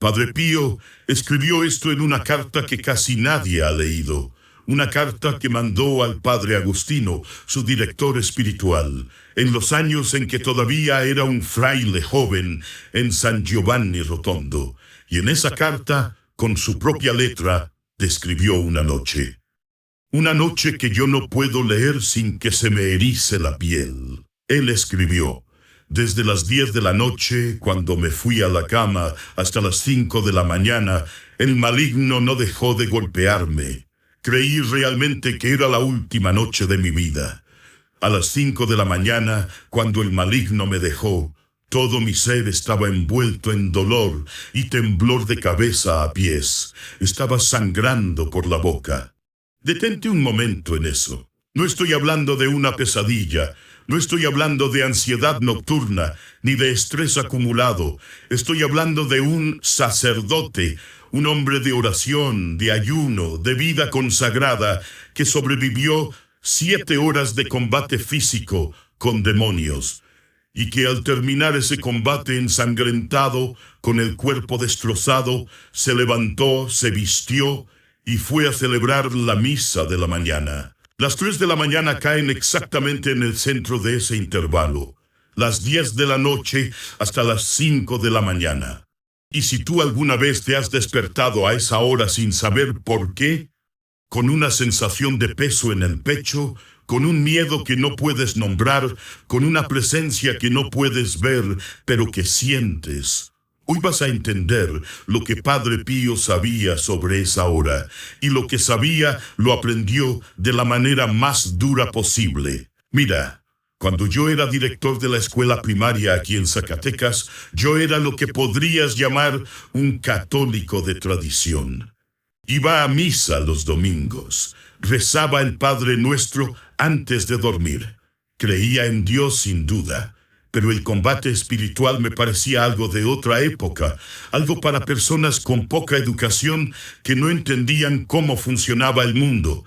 Padre Pío escribió esto en una carta que casi nadie ha leído, una carta que mandó al Padre Agustino, su director espiritual, en los años en que todavía era un fraile joven en San Giovanni Rotondo, y en esa carta, con su propia letra, describió una noche que yo no puedo leer sin que se me erice la piel. Él escribió: desde las 10 de la noche, cuando me fui a la cama, hasta las 5 de la mañana, el maligno no dejó de golpearme. Creí realmente que era la última noche de mi vida. A las 5 de la mañana, cuando el maligno me dejó, todo mi ser estaba envuelto en dolor y temblor de cabeza a pies. Estaba sangrando por la boca. Detente un momento en eso. No estoy hablando de una pesadilla. No estoy hablando de ansiedad nocturna, ni de estrés acumulado. Estoy hablando de un sacerdote, un hombre de oración, de ayuno, de vida consagrada, que sobrevivió 7 horas de combate físico con demonios, y que al terminar ese combate ensangrentado, con el cuerpo destrozado, se levantó, se vistió y fue a celebrar la misa de la mañana. Las 3 de la mañana caen exactamente en el centro de ese intervalo. Las 10 de la noche hasta las 5 de la mañana. Y si tú alguna vez te has despertado a esa hora sin saber por qué, con una sensación de peso en el pecho, con un miedo que no puedes nombrar, con una presencia que no puedes ver, pero que sientes, hoy vas a entender lo que Padre Pío sabía sobre esa hora, y lo que sabía lo aprendió de la manera más dura posible. Mira, cuando yo era director de la escuela primaria aquí en Zacatecas, yo era lo que podrías llamar un católico de tradición. Iba a misa los domingos, rezaba el Padre Nuestro antes de dormir. Creía en Dios sin duda, pero el combate espiritual me parecía algo de otra época, algo para personas con poca educación que no entendían cómo funcionaba el mundo.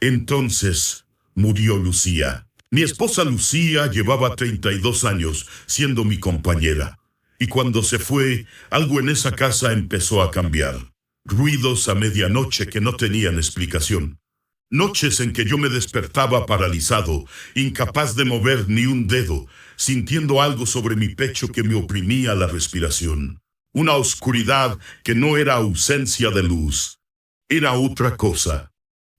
Entonces murió Lucía. Mi esposa Lucía llevaba 32 años siendo mi compañera, y cuando se fue, algo en esa casa empezó a cambiar. Ruidos a medianoche que no tenían explicación. Noches en que yo me despertaba paralizado, incapaz de mover ni un dedo, sintiendo algo sobre mi pecho que me oprimía la respiración. Una oscuridad que no era ausencia de luz. Era otra cosa.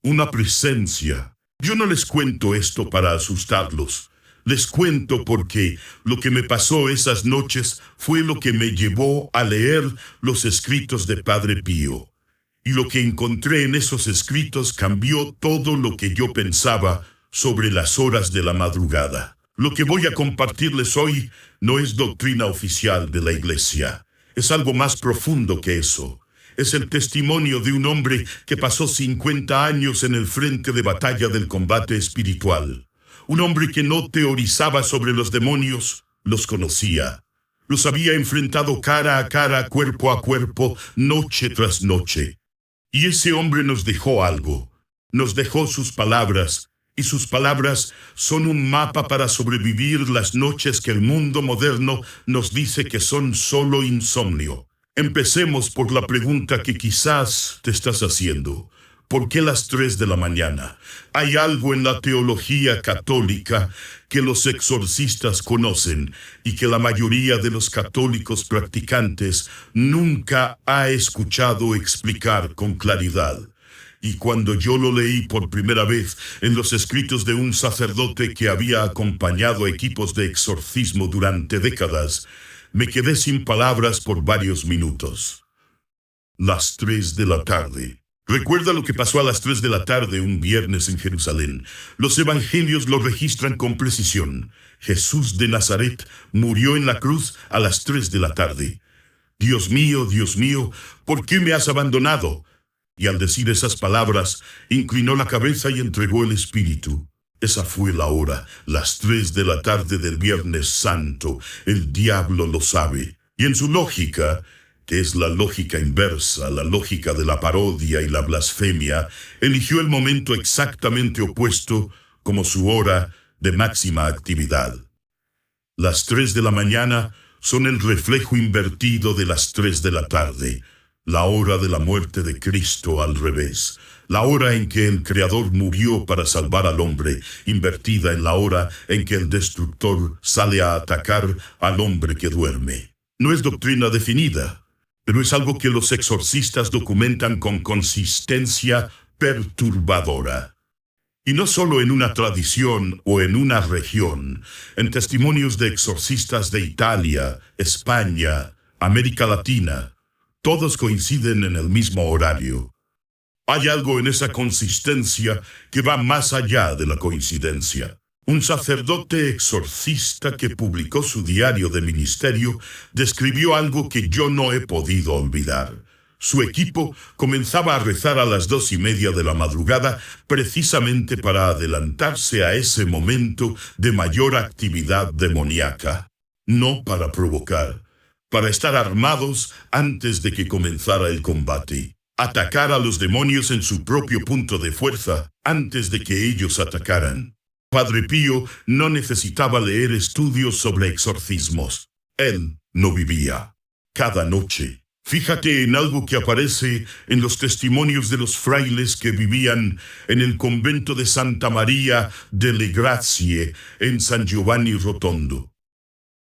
Una presencia. Yo no les cuento esto para asustarlos. Les cuento porque lo que me pasó esas noches fue lo que me llevó a leer los escritos de Padre Pío. Y lo que encontré en esos escritos cambió todo lo que yo pensaba sobre las horas de la madrugada. Lo que voy a compartirles hoy no es doctrina oficial de la Iglesia. Es algo más profundo que eso. Es el testimonio de un hombre que pasó 50 años en el frente de batalla del combate espiritual. Un hombre que no teorizaba sobre los demonios, los conocía. Los había enfrentado cara a cara, cuerpo a cuerpo, noche tras noche. Y ese hombre nos dejó algo. Nos dejó sus palabras, y sus palabras son un mapa para sobrevivir las noches que el mundo moderno nos dice que son solo insomnio. Empecemos por la pregunta que quizás te estás haciendo. ¿Por qué las 3 de la mañana? Hay algo en la teología católica que los exorcistas conocen y que la mayoría de los católicos practicantes nunca ha escuchado explicar con claridad. Y cuando yo lo leí por primera vez en los escritos de un sacerdote que había acompañado a equipos de exorcismo durante décadas, me quedé sin palabras por varios minutos. Las 3 de la tarde. Recuerda lo que pasó a las 3 de la tarde un viernes en Jerusalén. Los evangelios lo registran con precisión. Jesús de Nazaret murió en la cruz a las 3 de la tarde. Dios mío, ¿por qué me has abandonado? Y al decir esas palabras, inclinó la cabeza y entregó el espíritu. Esa fue la hora, las 3 de la tarde del Viernes Santo. El diablo lo sabe. Y en su lógica, que es la lógica inversa, la lógica de la parodia y la blasfemia, eligió el momento exactamente opuesto como su hora de máxima actividad. Las 3 de la mañana son el reflejo invertido de las 3 de la tarde, la hora de la muerte de Cristo al revés, la hora en que el Creador murió para salvar al hombre, invertida en la hora en que el destructor sale a atacar al hombre que duerme. No es doctrina definida, pero es algo que los exorcistas documentan con consistencia perturbadora. Y no solo en una tradición o en una región, en testimonios de exorcistas de Italia, España, América Latina, todos coinciden en el mismo horario. Hay algo en esa consistencia que va más allá de la coincidencia. Un sacerdote exorcista que publicó su diario de ministerio describió algo que yo no he podido olvidar. Su equipo comenzaba a rezar a las 2:30 de la madrugada precisamente para adelantarse a ese momento de mayor actividad demoníaca. No para provocar, para estar armados antes de que comenzara el combate. Atacar a los demonios en su propio punto de fuerza antes de que ellos atacaran. Padre Pío no necesitaba leer estudios sobre exorcismos. Él no vivía. Cada noche. Fíjate en algo que aparece en los testimonios de los frailes que vivían en el convento de Santa María delle Grazie en San Giovanni Rotondo.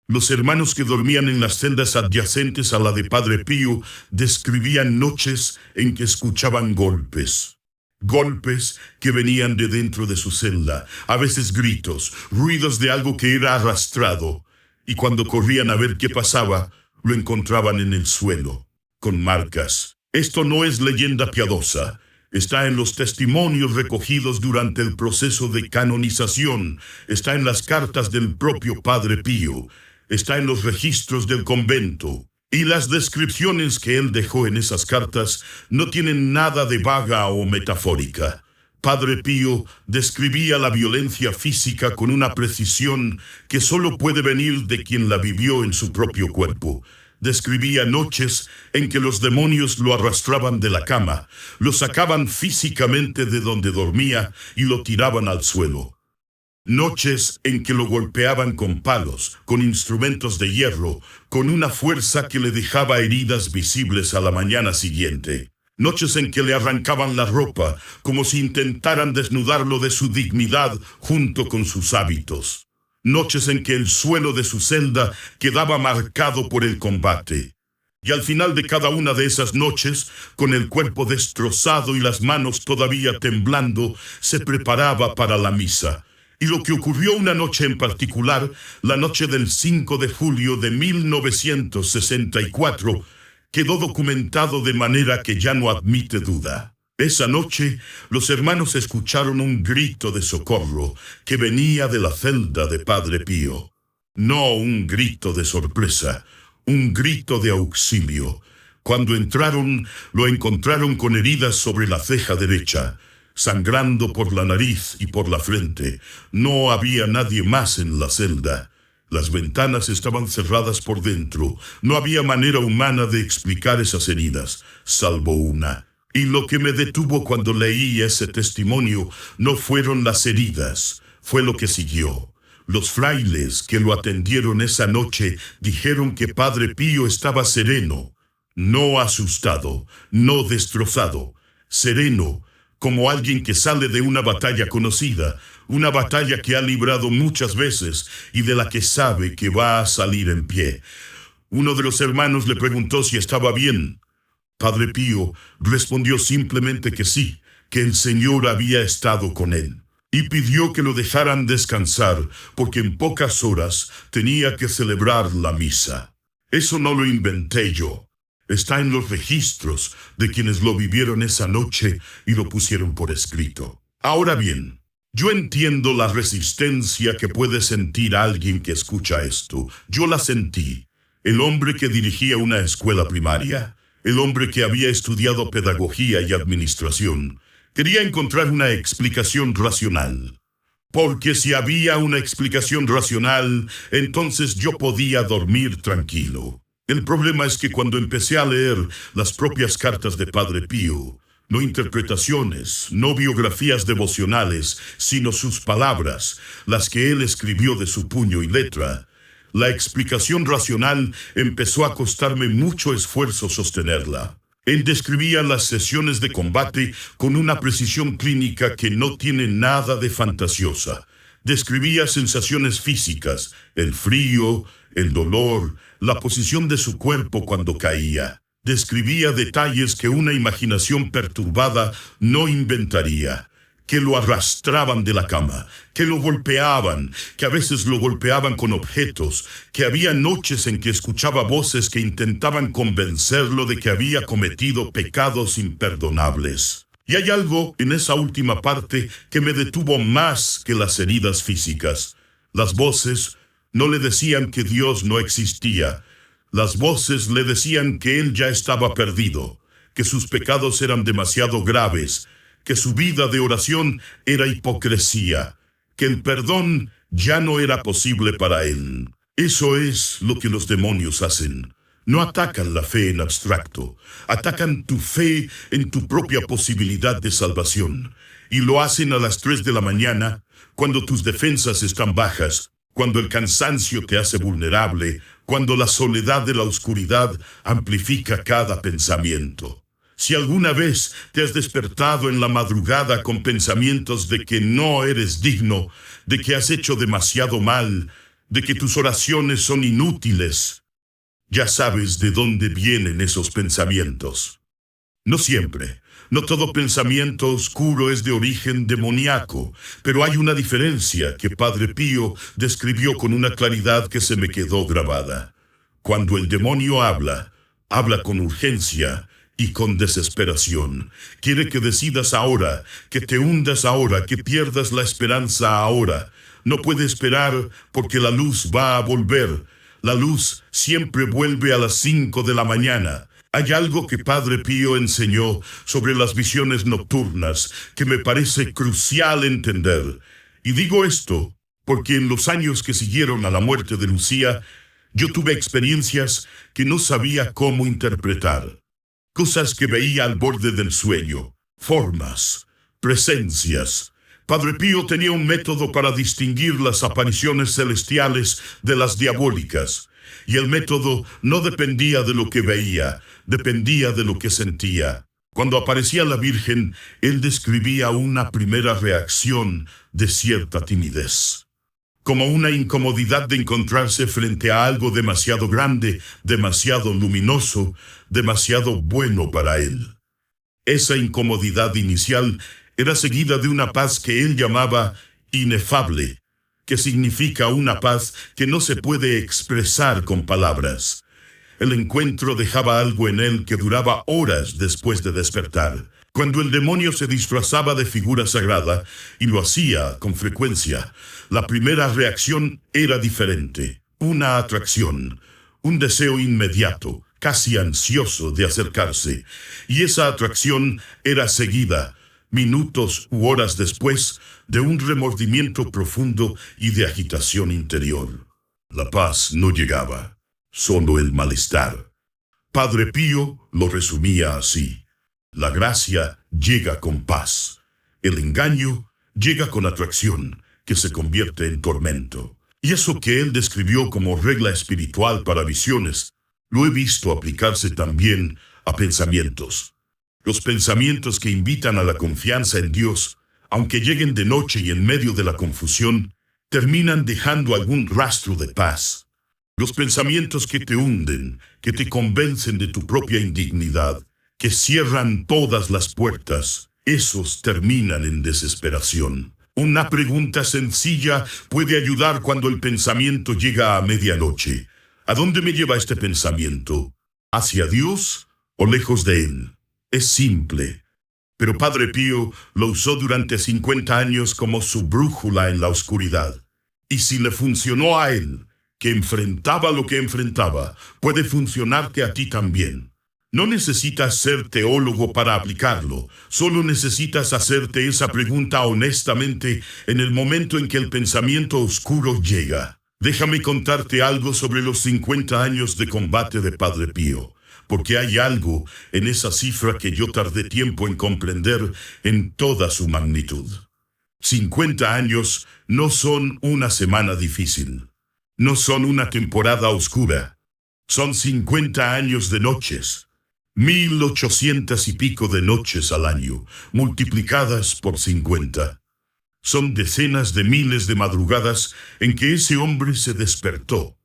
Los hermanos que dormían en las celdas adyacentes a la de Padre Pío describían noches en que escuchaban golpes. Golpes que venían de dentro de su celda, a veces gritos, ruidos de algo que era arrastrado, y cuando corrían a ver qué pasaba, lo encontraban en el suelo, con marcas. Esto no es leyenda piadosa. Está en los testimonios recogidos durante el proceso de canonización. Está en las cartas del propio Padre Pío. Está en los registros del convento. Y las descripciones que él dejó en esas cartas no tienen nada de vaga o metafórica. Padre Pío describía la violencia física con una precisión que solo puede venir de quien la vivió en su propio cuerpo. Describía noches en que los demonios lo arrastraban de la cama, lo sacaban físicamente de donde dormía y lo tiraban al suelo. Noches en que lo golpeaban con palos, con instrumentos de hierro, con una fuerza que le dejaba heridas visibles a la mañana siguiente. Noches en que le arrancaban la ropa, como si intentaran desnudarlo de su dignidad junto con sus hábitos. Noches en que el suelo de su celda quedaba marcado por el combate. Y al final de cada una de esas noches, con el cuerpo destrozado y las manos todavía temblando, se preparaba para la misa. Y lo que ocurrió una noche en particular, la noche del 5 de julio de 1964, quedó documentado de manera que ya no admite duda. Esa noche, los hermanos escucharon un grito de socorro que venía de la celda de Padre Pío. No un grito de sorpresa, un grito de auxilio. Cuando entraron, lo encontraron con heridas sobre la ceja derecha, sangrando por la nariz y por la frente. No había nadie más en la celda. Las ventanas estaban cerradas por dentro. No había manera humana de explicar esas heridas, salvo una. Y lo que me detuvo cuando leí ese testimonio no fueron las heridas, fue lo que siguió. Los frailes que lo atendieron esa noche dijeron que Padre Pío estaba sereno, no asustado, no destrozado, sereno, como alguien que sale de una batalla conocida, una batalla que ha librado muchas veces y de la que sabe que va a salir en pie. Uno de los hermanos le preguntó si estaba bien. Padre Pío respondió simplemente que sí, que el Señor había estado con él, y pidió que lo dejaran descansar, porque en pocas horas tenía que celebrar la misa. Eso no lo inventé yo. Está en los registros de quienes lo vivieron esa noche y lo pusieron por escrito. Ahora bien, yo entiendo la resistencia que puede sentir alguien que escucha esto. Yo la sentí. El hombre que dirigía una escuela primaria, el hombre que había estudiado pedagogía y administración, quería encontrar una explicación racional. Porque si había una explicación racional, entonces yo podía dormir tranquilo. El problema es que cuando empecé a leer las propias cartas de Padre Pío, no interpretaciones, no biografías devocionales, sino sus palabras, las que él escribió de su puño y letra, La explicación racional empezó a costarme mucho esfuerzo sostenerla. Él describía las sesiones de combate con una precisión clínica que no tiene nada de fantasiosa. Describía sensaciones físicas, el frío, el dolor, la posición de su cuerpo cuando caía. Describía detalles que una imaginación perturbada no inventaría. Que lo arrastraban de la cama, que lo golpeaban, que a veces lo golpeaban con objetos, que había noches en que escuchaba voces que intentaban convencerlo de que había cometido pecados imperdonables. Y hay algo en esa última parte que me detuvo más que las heridas físicas. Las voces no le decían que Dios no existía. Las voces le decían que él ya estaba perdido, que sus pecados eran demasiado graves, que su vida de oración era hipocresía, que el perdón ya no era posible para él. Eso es lo que los demonios hacen. No atacan la fe en abstracto, atacan tu fe en tu propia posibilidad de salvación. Y lo hacen a las 3 de la mañana, cuando tus defensas están bajas, cuando el cansancio te hace vulnerable, cuando la soledad de la oscuridad amplifica cada pensamiento. Si alguna vez te has despertado en la madrugada con pensamientos de que no eres digno, de que has hecho demasiado mal, de que tus oraciones son inútiles, ya sabes de dónde vienen esos pensamientos. No siempre, no todo pensamiento oscuro es de origen demoníaco, pero hay una diferencia que Padre Pío describió con una claridad que se me quedó grabada. Cuando el demonio habla, habla con urgencia y con desesperación. Quiere que decidas ahora, que te hundas ahora, que pierdas la esperanza ahora. No puede esperar porque la luz va a volver. La luz siempre vuelve a las 5 de la mañana. Hay algo que Padre Pío enseñó sobre las visiones nocturnas que me parece crucial entender. Y digo esto porque en los años que siguieron a la muerte de Lucía, yo tuve experiencias que no sabía cómo interpretar. Cosas que veía al borde del sueño, formas, presencias. Padre Pío tenía un método para distinguir las apariciones celestiales de las diabólicas, y el método no dependía de lo que veía, dependía de lo que sentía. Cuando aparecía la Virgen, él describía una primera reacción de cierta timidez, como una incomodidad de encontrarse frente a algo demasiado grande, demasiado luminoso, demasiado bueno para él. Esa incomodidad inicial era seguida de una paz que él llamaba inefable, que significa una paz que no se puede expresar con palabras. El encuentro dejaba algo en él que duraba horas después de despertar. Cuando el demonio se disfrazaba de figura sagrada, y lo hacía con frecuencia, la primera reacción era diferente. Una atracción, un deseo inmediato, casi ansioso de acercarse. Y esa atracción era seguida, minutos u horas después, de un remordimiento profundo y de agitación interior. La paz no llegaba, solo el malestar. Padre Pío lo resumía así: la gracia llega con paz. El engaño llega con atracción, que se convierte en tormento. Y eso que él describió como regla espiritual para visiones, lo he visto aplicarse también a pensamientos. Los pensamientos que invitan a la confianza en Dios, aunque lleguen de noche y en medio de la confusión, terminan dejando algún rastro de paz. Los pensamientos que te hunden, que te convencen de tu propia indignidad, que cierran todas las puertas, esos terminan en desesperación. Una pregunta sencilla puede ayudar cuando el pensamiento llega a medianoche. ¿A dónde me lleva este pensamiento? ¿Hacia Dios o lejos de Él? Es simple, pero Padre Pío lo usó durante 50 años como su brújula en la oscuridad. Y si le funcionó a él, que enfrentaba lo que enfrentaba, puede funcionarte a ti también. No necesitas ser teólogo para aplicarlo, solo necesitas hacerte esa pregunta honestamente en el momento en que el pensamiento oscuro llega. Déjame contarte algo sobre los 50 años de combate de Padre Pío, porque hay algo en esa cifra que yo tardé tiempo en comprender en toda su magnitud. 50 años no son una semana difícil. No son una temporada oscura. Son 50 años de noches. 1800 y pico de noches al año, multiplicadas por 50. Son decenas de miles de madrugadas en que ese hombre se despertó,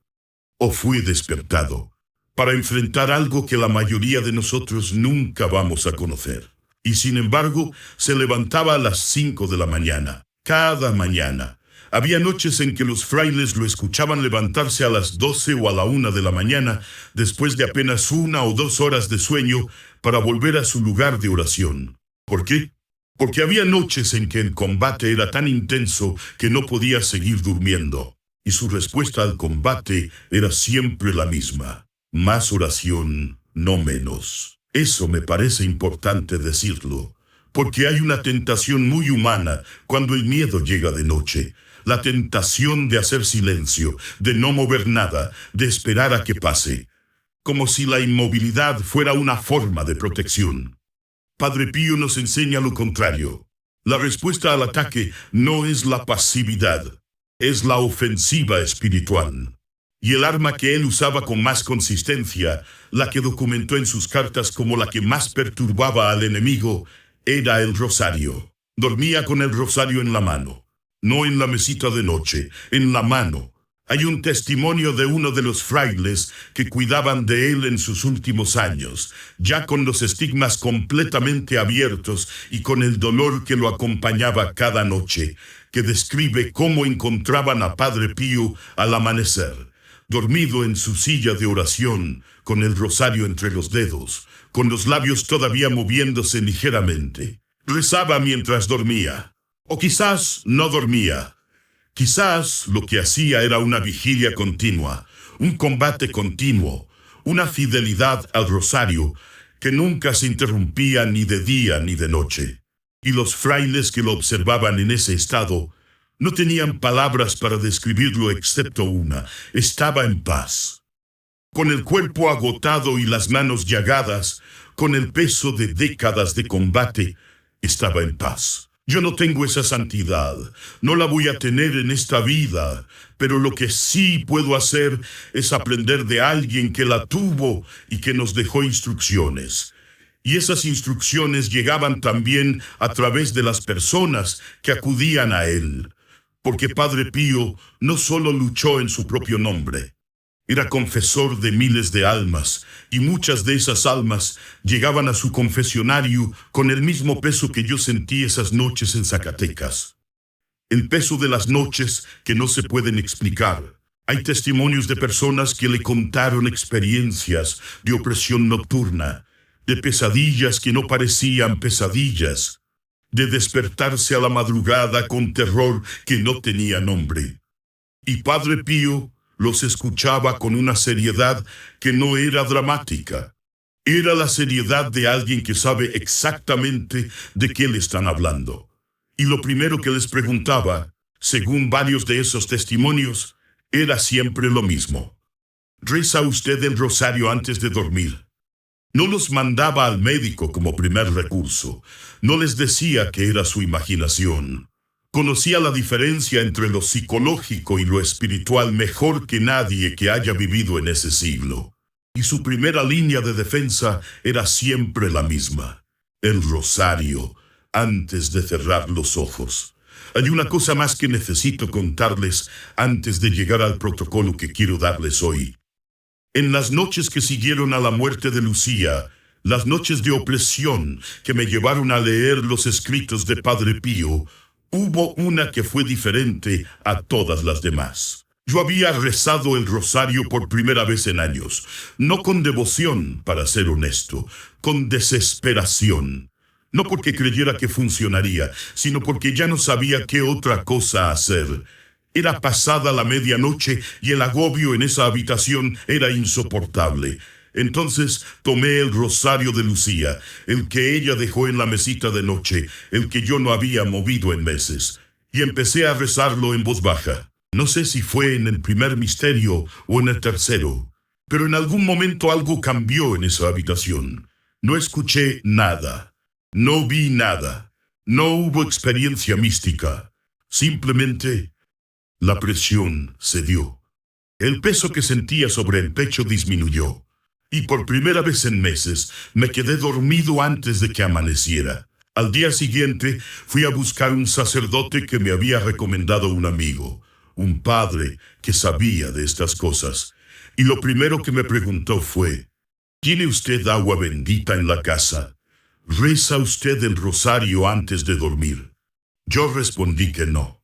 o fue despertado, para enfrentar algo que la mayoría de nosotros nunca vamos a conocer. Y sin embargo, se levantaba a las 5 de la mañana, cada mañana. Había noches en que los frailes lo escuchaban levantarse a las 12 o a la 1 de la mañana, después de apenas 1 o 2 horas de sueño, para volver a su lugar de oración. ¿Por qué? Porque había noches en que el combate era tan intenso que no podía seguir durmiendo. Y su respuesta al combate era siempre la misma: más oración, no menos. Eso me parece importante decirlo, porque hay una tentación muy humana cuando el miedo llega de noche. La tentación de hacer silencio, de no mover nada, de esperar a que pase, como si la inmovilidad fuera una forma de protección. Padre Pío nos enseña lo contrario. La respuesta al ataque no es la pasividad, es la ofensiva espiritual. Y el arma que él usaba con más consistencia, la que documentó en sus cartas como la que más perturbaba al enemigo, era el rosario. Dormía con el rosario en la mano. No en la mesita de noche, en la mano. Hay un testimonio de uno de los frailes que cuidaban de él en sus últimos años, ya con los estigmas completamente abiertos y con el dolor que lo acompañaba cada noche, que describe cómo encontraban a Padre Pío al amanecer, dormido en su silla de oración, con el rosario entre los dedos, con los labios todavía moviéndose ligeramente. Rezaba mientras dormía. O quizás no dormía. Quizás lo que hacía era una vigilia continua, un combate continuo, una fidelidad al rosario que nunca se interrumpía ni de día ni de noche. Y los frailes que lo observaban en ese estado no tenían palabras para describirlo excepto una: estaba en paz. Con el cuerpo agotado y las manos llagadas, con el peso de décadas de combate, estaba en paz. Yo no tengo esa santidad, no la voy a tener en esta vida, pero lo que sí puedo hacer es aprender de alguien que la tuvo y que nos dejó instrucciones. Y esas instrucciones llegaban también a través de las personas que acudían a él, porque Padre Pío no solo luchó en su propio nombre, era confesor de miles de almas, y muchas de esas almas llegaban a su confesionario con el mismo peso que yo sentí esas noches en Zacatecas. El peso de las noches que no se pueden explicar. Hay testimonios de personas que le contaron experiencias de opresión nocturna, de pesadillas que no parecían pesadillas, de despertarse a la madrugada con terror que no tenía nombre. Y Padre Pío los escuchaba con una seriedad que no era dramática. Era la seriedad de alguien que sabe exactamente de qué le están hablando. Y lo primero que les preguntaba, según varios de esos testimonios, era siempre lo mismo: ¿reza usted el rosario antes de dormir? No los mandaba al médico como primer recurso. No les decía que era su imaginación. Conocía la diferencia entre lo psicológico y lo espiritual mejor que nadie que haya vivido en ese siglo. Y su primera línea de defensa era siempre la misma: el rosario, antes de cerrar los ojos. Hay una cosa más que necesito contarles antes de llegar al protocolo que quiero darles hoy. En las noches que siguieron a la muerte de Lucía, las noches de opresión que me llevaron a leer los escritos de Padre Pío, hubo una que fue diferente a todas las demás. Yo había rezado el rosario por primera vez en años, no con devoción, para ser honesto, con desesperación. No porque creyera que funcionaría, sino porque ya no sabía qué otra cosa hacer. Era pasada la medianoche y el agobio en esa habitación era insoportable. Entonces tomé el rosario de Lucía, el que ella dejó en la mesita de noche, el que yo no había movido en meses, y empecé a rezarlo en voz baja. No sé si fue en el primer misterio o en el tercero, pero en algún momento algo cambió en esa habitación. No escuché nada, no vi nada, no hubo experiencia mística. Simplemente la presión cedió. El peso que sentía sobre el pecho disminuyó, y por primera vez en meses me quedé dormido antes de que amaneciera. Al día siguiente fui a buscar un sacerdote que me había recomendado un amigo, un padre que sabía de estas cosas, y lo primero que me preguntó fue: ¿tiene usted agua bendita en la casa? ¿Reza usted el rosario antes de dormir? Yo respondí que no.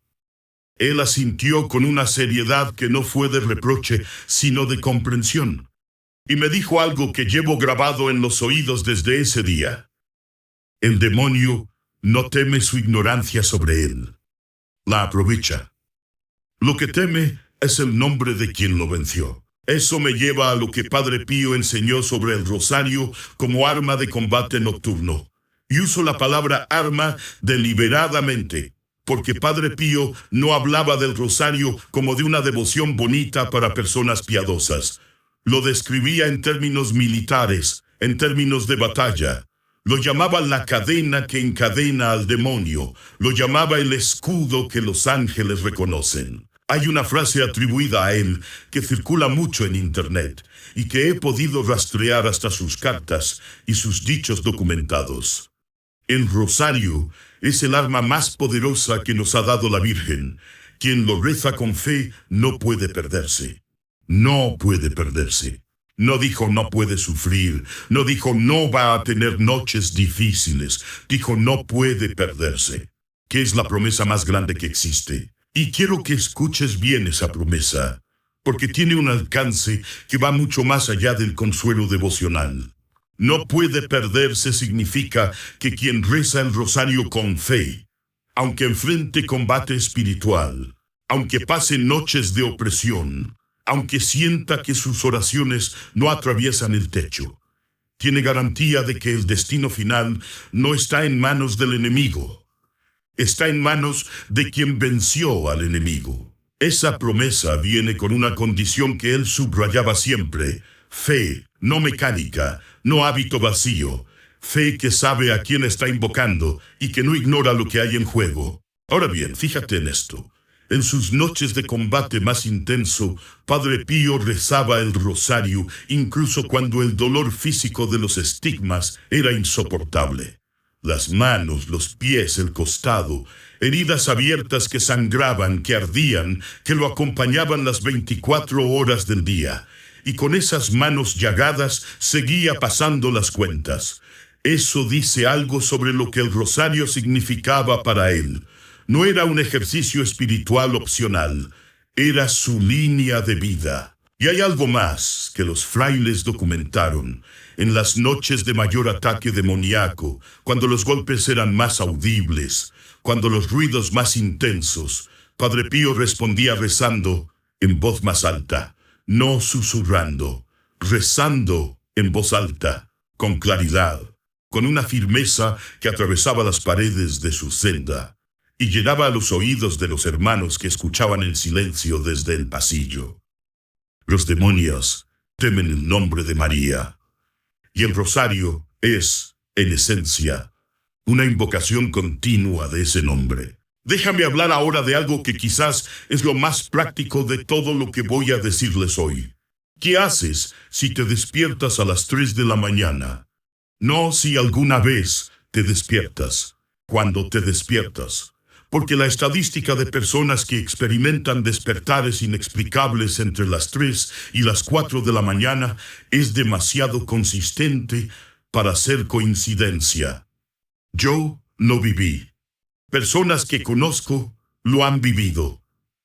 Él asintió con una seriedad que no fue de reproche, sino de comprensión, y me dijo algo que llevo grabado en los oídos desde ese día. El demonio no teme su ignorancia sobre él, la aprovecha. Lo que teme es el nombre de quien lo venció. Eso me lleva a lo que Padre Pío enseñó sobre el rosario como arma de combate nocturno. Y uso la palabra arma deliberadamente, porque Padre Pío no hablaba del rosario como de una devoción bonita para personas piadosas. Lo describía en términos militares, en términos de batalla. Lo llamaba la cadena que encadena al demonio. Lo llamaba el escudo que los ángeles reconocen. Hay una frase atribuida a él que circula mucho en Internet y que he podido rastrear hasta sus cartas y sus dichos documentados. El rosario es el arma más poderosa que nos ha dado la Virgen. Quien lo reza con fe no puede perderse. No puede perderse. No dijo no puede sufrir. No dijo no va a tener noches difíciles. Dijo no puede perderse, que es la promesa más grande que existe. Y quiero que escuches bien esa promesa, porque tiene un alcance que va mucho más allá del consuelo devocional. No puede perderse significa que quien reza el rosario con fe, aunque enfrente combate espiritual, aunque pase noches de opresión, aunque sienta que sus oraciones no atraviesan el techo, tiene garantía de que el destino final no está en manos del enemigo, está en manos de quien venció al enemigo. Esa promesa viene con una condición que él subrayaba siempre: fe, no mecánica, no hábito vacío, fe que sabe a quién está invocando y que no ignora lo que hay en juego. Ahora bien, fíjate en esto. En sus noches de combate más intenso, Padre Pío rezaba el rosario, incluso cuando el dolor físico de los estigmas era insoportable. Las manos, los pies, el costado, heridas abiertas que sangraban, que ardían, que lo acompañaban las 24 horas del día. Y con esas manos llagadas seguía pasando las cuentas. Eso dice algo sobre lo que el rosario significaba para él. No era un ejercicio espiritual opcional, era su línea de vida. Y hay algo más que los frailes documentaron. En las noches de mayor ataque demoníaco, cuando los golpes eran más audibles, cuando los ruidos más intensos, Padre Pío respondía rezando en voz más alta, no susurrando, rezando en voz alta, con claridad, con una firmeza que atravesaba las paredes de su celda y llenaba a los oídos de los hermanos que escuchaban en silencio desde el pasillo. Los demonios temen el nombre de María, y el rosario es, en esencia, una invocación continua de ese nombre. Déjame hablar ahora de algo que quizás es lo más práctico de todo lo que voy a decirles hoy. ¿Qué haces si te despiertas a las 3 de la mañana? No si alguna vez te despiertas, cuando te despiertas. Porque la estadística de personas que experimentan despertares inexplicables entre las 3 y las 4 de la mañana es demasiado consistente para ser coincidencia. Yo lo viví. Personas que conozco lo han vivido.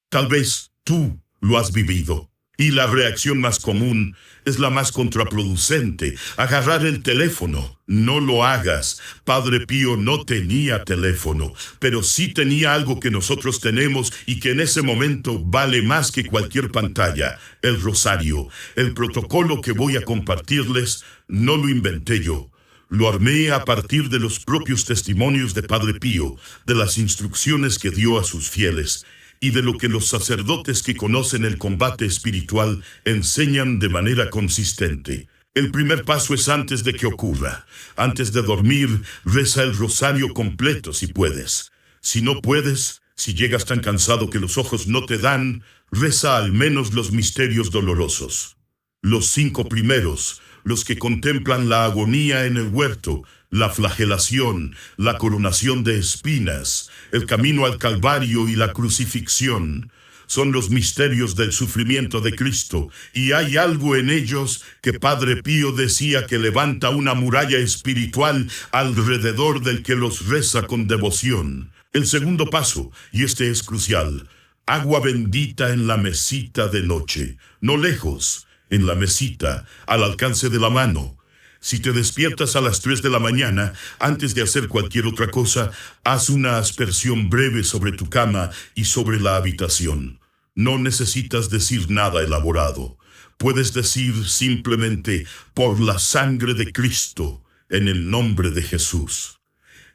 Tal vez tú lo has vivido. Y la reacción más común es la más contraproducente: agarrar el teléfono. No lo hagas. Padre Pío no tenía teléfono, pero sí tenía algo que nosotros tenemos y que en ese momento vale más que cualquier pantalla: el rosario. El protocolo que voy a compartirles no lo inventé yo. Lo armé a partir de los propios testimonios de Padre Pío, de las instrucciones que dio a sus fieles y de lo que los sacerdotes que conocen el combate espiritual enseñan de manera consistente. El primer paso es antes de que ocurra. Antes de dormir, reza el rosario completo si puedes. Si no puedes, Si llegas tan cansado que los ojos no te dan, reza al menos los misterios dolorosos. Los 5 primeros, los que contemplan la agonía en el huerto, la flagelación, la coronación de espinas, el camino al Calvario y la crucifixión, son los misterios del sufrimiento de Cristo, y hay algo en ellos que Padre Pío decía que levanta una muralla espiritual alrededor del que los reza con devoción. El segundo paso, y este es crucial: agua bendita en la mesita de noche, no lejos, en la mesita, al alcance de la mano. Si te despiertas a las 3 de la mañana, antes de hacer cualquier otra cosa, haz una aspersión breve sobre tu cama y sobre la habitación. No necesitas decir nada elaborado. Puedes decir simplemente: por la sangre de Cristo, en el nombre de Jesús.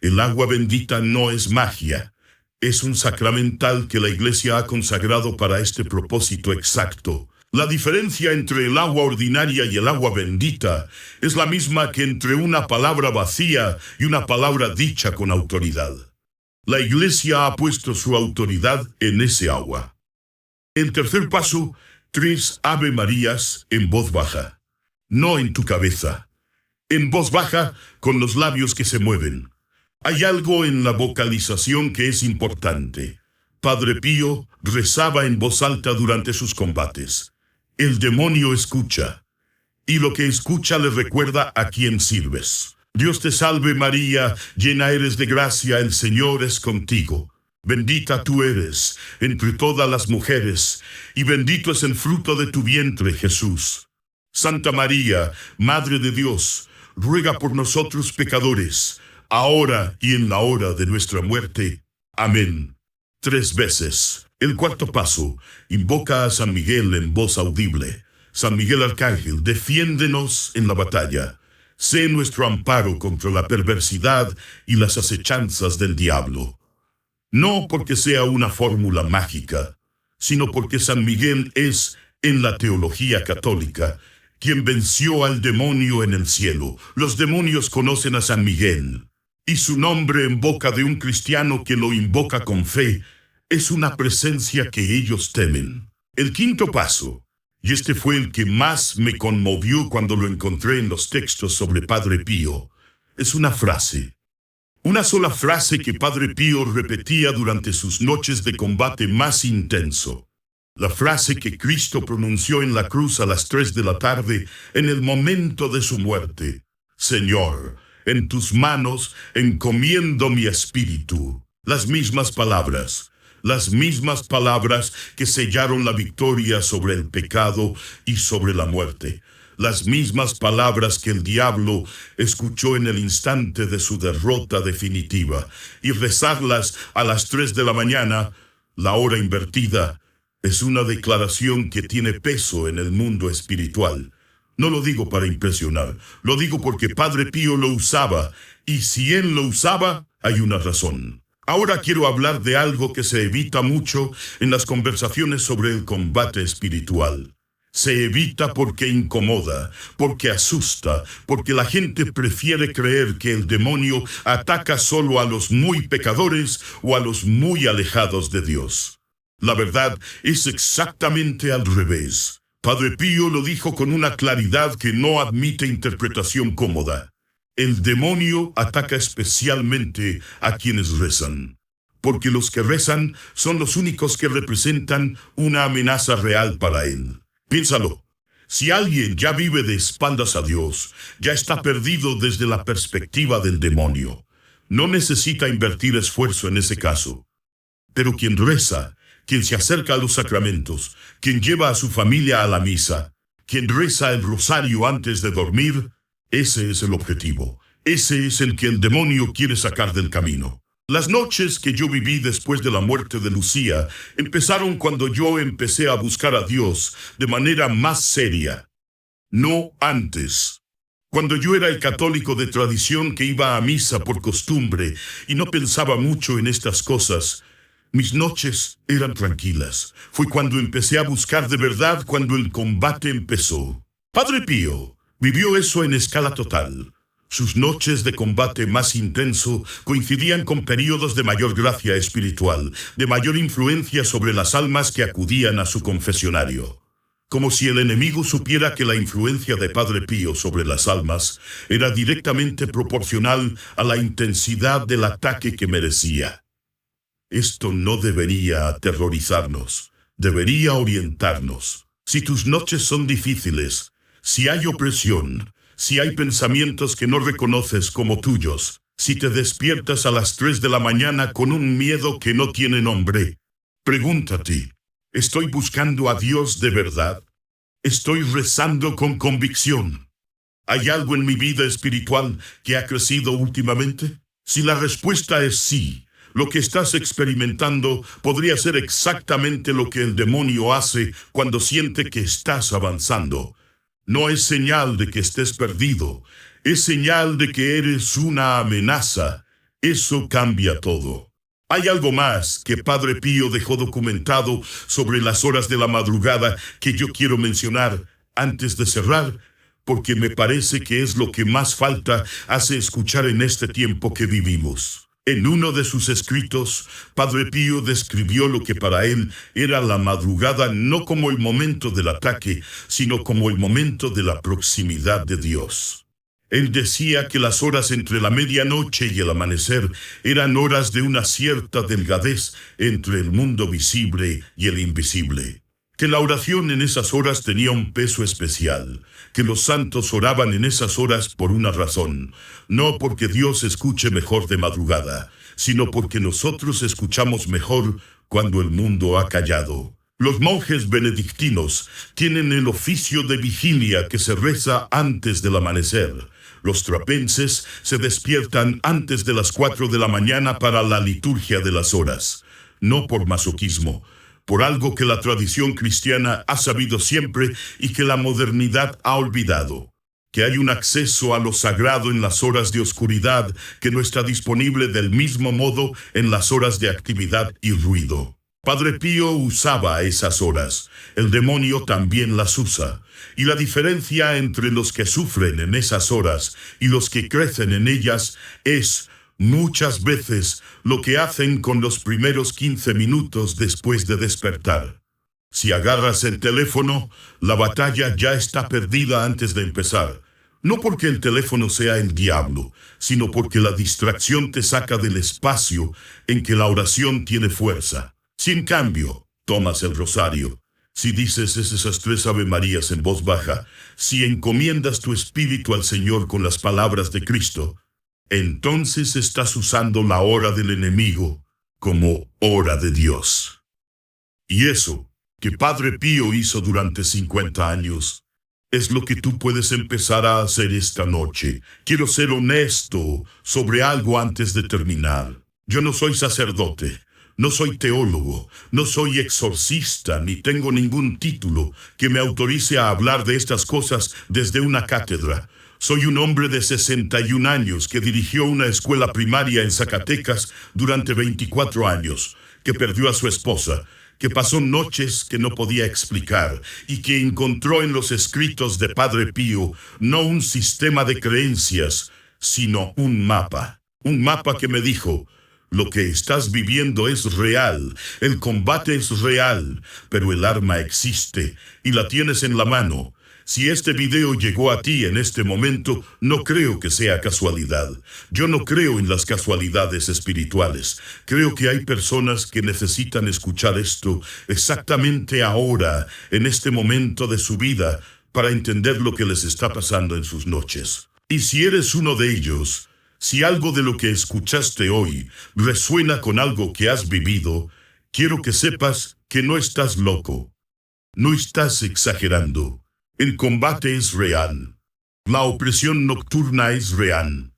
El agua bendita no es magia. Es un sacramental que la Iglesia ha consagrado para este propósito exacto. La diferencia entre el agua ordinaria y el agua bendita es la misma que entre una palabra vacía y una palabra dicha con autoridad. La Iglesia ha puesto su autoridad en ese agua. El tercer paso: 3 Ave Marías en voz baja. No en tu cabeza. En voz baja, con los labios que se mueven. Hay algo en la vocalización que es importante. Padre Pío rezaba en voz alta durante sus combates. El demonio escucha, y lo que escucha le recuerda a quién sirves. Dios te salve María, llena eres de gracia, el Señor es contigo. Bendita tú eres entre todas las mujeres, y bendito es el fruto de tu vientre, Jesús. Santa María, Madre de Dios, ruega por nosotros pecadores, ahora y en la hora de nuestra muerte. Amén. 3 veces. El cuarto paso: invoca a San Miguel en voz audible. San Miguel Arcángel, defiéndenos en la batalla. Sé nuestro amparo contra la perversidad y las acechanzas del diablo. No porque sea una fórmula mágica, sino porque San Miguel es, en la teología católica, quien venció al demonio en el cielo. Los demonios conocen a San Miguel, y su nombre en boca de un cristiano que lo invoca con fe es una presencia que ellos temen. El quinto paso, y este fue el que más me conmovió cuando lo encontré en los textos sobre Padre Pío, es una frase. Una sola frase que Padre Pío repetía durante sus noches de combate más intenso. La frase que Cristo pronunció en la cruz a las 3 de la tarde en el momento de su muerte: Señor, en tus manos encomiendo mi espíritu. Las mismas palabras que sellaron la victoria sobre el pecado y sobre la muerte. Las mismas palabras que el diablo escuchó en el instante de su derrota definitiva. Y rezarlas a las 3 de la mañana, la hora invertida, es una declaración que tiene peso en el mundo espiritual. No lo digo para impresionar, lo digo porque Padre Pío lo usaba, y si él lo usaba, hay una razón. Ahora quiero hablar de algo que se evita mucho en las conversaciones sobre el combate espiritual. Se evita porque incomoda, porque asusta, porque la gente prefiere creer que el demonio ataca solo a los muy pecadores o a los muy alejados de Dios. La verdad es exactamente al revés. Padre Pío lo dijo con una claridad que no admite interpretación cómoda. El demonio ataca especialmente a quienes rezan, porque los que rezan son los únicos que representan una amenaza real para él. Piénsalo. Si alguien ya vive de espaldas a Dios, ya está perdido desde la perspectiva del demonio. No necesita invertir esfuerzo en ese caso. Pero quien reza, quien se acerca a los sacramentos, quien lleva a su familia a la misa, quien reza el rosario antes de dormir, ese es el objetivo. Ese es el que el demonio quiere sacar del camino. Las noches que yo viví después de la muerte de Lucía empezaron cuando yo empecé a buscar a Dios de manera más seria. No antes. Cuando yo era el católico de tradición que iba a misa por costumbre y no pensaba mucho en estas cosas, mis noches eran tranquilas. Fue cuando empecé a buscar de verdad cuando el combate empezó. Padre Pío vivió eso en escala total. Sus noches de combate más intenso coincidían con períodos de mayor gracia espiritual, de mayor influencia sobre las almas que acudían a su confesionario. Como si el enemigo supiera que la influencia de Padre Pío sobre las almas era directamente proporcional a la intensidad del ataque que merecía. Esto no debería aterrorizarnos, debería orientarnos. Si tus noches son difíciles, si hay opresión, si hay pensamientos que no reconoces como tuyos, si te despiertas a las 3 de la mañana con un miedo que no tiene nombre, pregúntate, ¿estoy buscando a Dios de verdad? ¿Estoy rezando con convicción? ¿Hay algo en mi vida espiritual que ha crecido últimamente? Si la respuesta es sí, lo que estás experimentando podría ser exactamente lo que el demonio hace cuando siente que estás avanzando. No es señal de que estés perdido, es señal de que eres una amenaza. Eso cambia todo. Hay algo más que Padre Pío dejó documentado sobre las horas de la madrugada que yo quiero mencionar antes de cerrar, porque me parece que es lo que más falta hace escuchar en este tiempo que vivimos. En uno de sus escritos, Padre Pío describió lo que para él era la madrugada no como el momento del ataque, sino como el momento de la proximidad de Dios. Él decía que las horas entre la medianoche y el amanecer eran horas de una cierta delgadez entre el mundo visible y el invisible. Que la oración en esas horas tenía un peso especial, que los santos oraban en esas horas por una razón, no porque Dios escuche mejor de madrugada, sino porque nosotros escuchamos mejor cuando el mundo ha callado. Los monjes benedictinos tienen el oficio de vigilia que se reza antes del amanecer. Los trapenses se despiertan antes de las 4 de la mañana para la liturgia de las horas, no por masoquismo, por algo que la tradición cristiana ha sabido siempre y que la modernidad ha olvidado, que hay un acceso a lo sagrado en las horas de oscuridad que no está disponible del mismo modo en las horas de actividad y ruido. Padre Pío usaba esas horas, el demonio también las usa, y la diferencia entre los que sufren en esas horas y los que crecen en ellas es muchas veces lo que hacen con los primeros 15 minutos después de despertar. Si agarras el teléfono, la batalla ya está perdida antes de empezar. No porque el teléfono sea el diablo, sino porque la distracción te saca del espacio en que la oración tiene fuerza. Si en cambio tomas el rosario, si dices esas 3 Ave Marías en voz baja, si encomiendas tu espíritu al Señor con las palabras de Cristo, entonces estás usando la hora del enemigo como hora de Dios. Y eso que Padre Pío hizo durante 50 años, es lo que tú puedes empezar a hacer esta noche. Quiero ser honesto sobre algo antes de terminar. Yo no soy sacerdote, no soy teólogo, no soy exorcista, ni tengo ningún título que me autorice a hablar de estas cosas desde una cátedra. Soy un hombre de 61 años que dirigió una escuela primaria en Zacatecas durante 24 años, que perdió a su esposa, que pasó noches que no podía explicar y que encontró en los escritos de Padre Pío no un sistema de creencias, sino un mapa que me dijo: lo que estás viviendo es real, el combate es real, pero el arma existe y la tienes en la mano. Si este video llegó a ti en este momento, no creo que sea casualidad. Yo no creo en las casualidades espirituales. Creo que hay personas que necesitan escuchar esto exactamente ahora, en este momento de su vida, para entender lo que les está pasando en sus noches. Y si eres uno de ellos, si algo de lo que escuchaste hoy resuena con algo que has vivido, quiero que sepas que no estás loco. No estás exagerando. El combate es real. La opresión nocturna es real.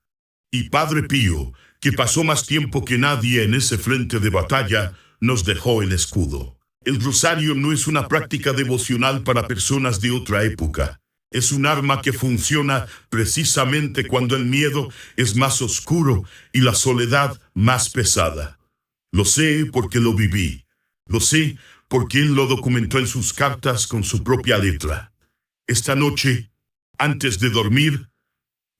Y Padre Pío, que pasó más tiempo que nadie en ese frente de batalla, nos dejó el escudo. El rosario no es una práctica devocional para personas de otra época. Es un arma que funciona precisamente cuando el miedo es más oscuro y la soledad más pesada. Lo sé porque lo viví. Lo sé porque él lo documentó en sus cartas con su propia letra. Esta noche, antes de dormir,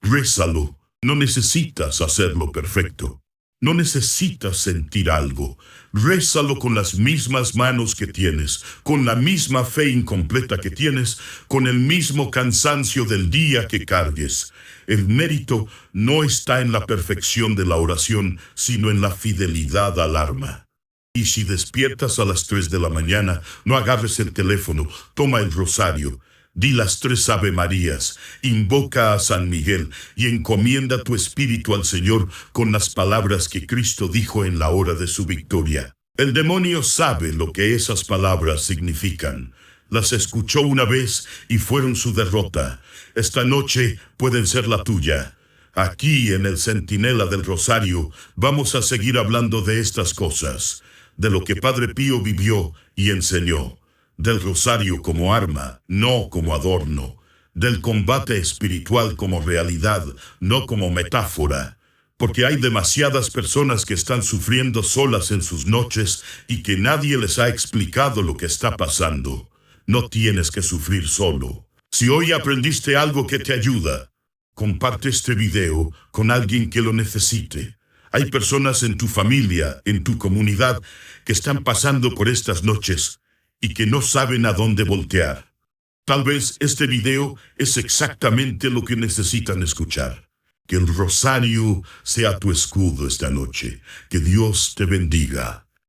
rézalo No necesitas hacerlo perfecto. No necesitas sentir algo. Rézalo con las mismas manos que tienes, con la misma fe incompleta que tienes, con el mismo cansancio del día que cargues. El mérito no está en la perfección de la oración, sino en la fidelidad al arma. Y si despiertas a las 3 de la mañana, no agarres el teléfono, toma el rosario. Di las 3 Ave Marías, invoca a San Miguel y encomienda tu espíritu al Señor con las palabras que Cristo dijo en la hora de su victoria. El demonio sabe lo que esas palabras significan. Las escuchó una vez y fueron su derrota. Esta noche pueden ser la tuya. Aquí en el Centinela del Rosario vamos a seguir hablando de estas cosas, de lo que Padre Pío vivió y enseñó. Del rosario como arma, no como adorno, del combate espiritual como realidad, no como metáfora, porque hay demasiadas personas que están sufriendo solas en sus noches y que nadie les ha explicado lo que está pasando. No tienes que sufrir solo. Si hoy aprendiste algo que te ayuda, comparte este video con alguien que lo necesite. Hay personas en tu familia, en tu comunidad, que están pasando por estas noches y que no saben a dónde voltear. Tal vez este video es exactamente lo que necesitan escuchar. Que el rosario sea tu escudo esta noche. Que Dios te bendiga.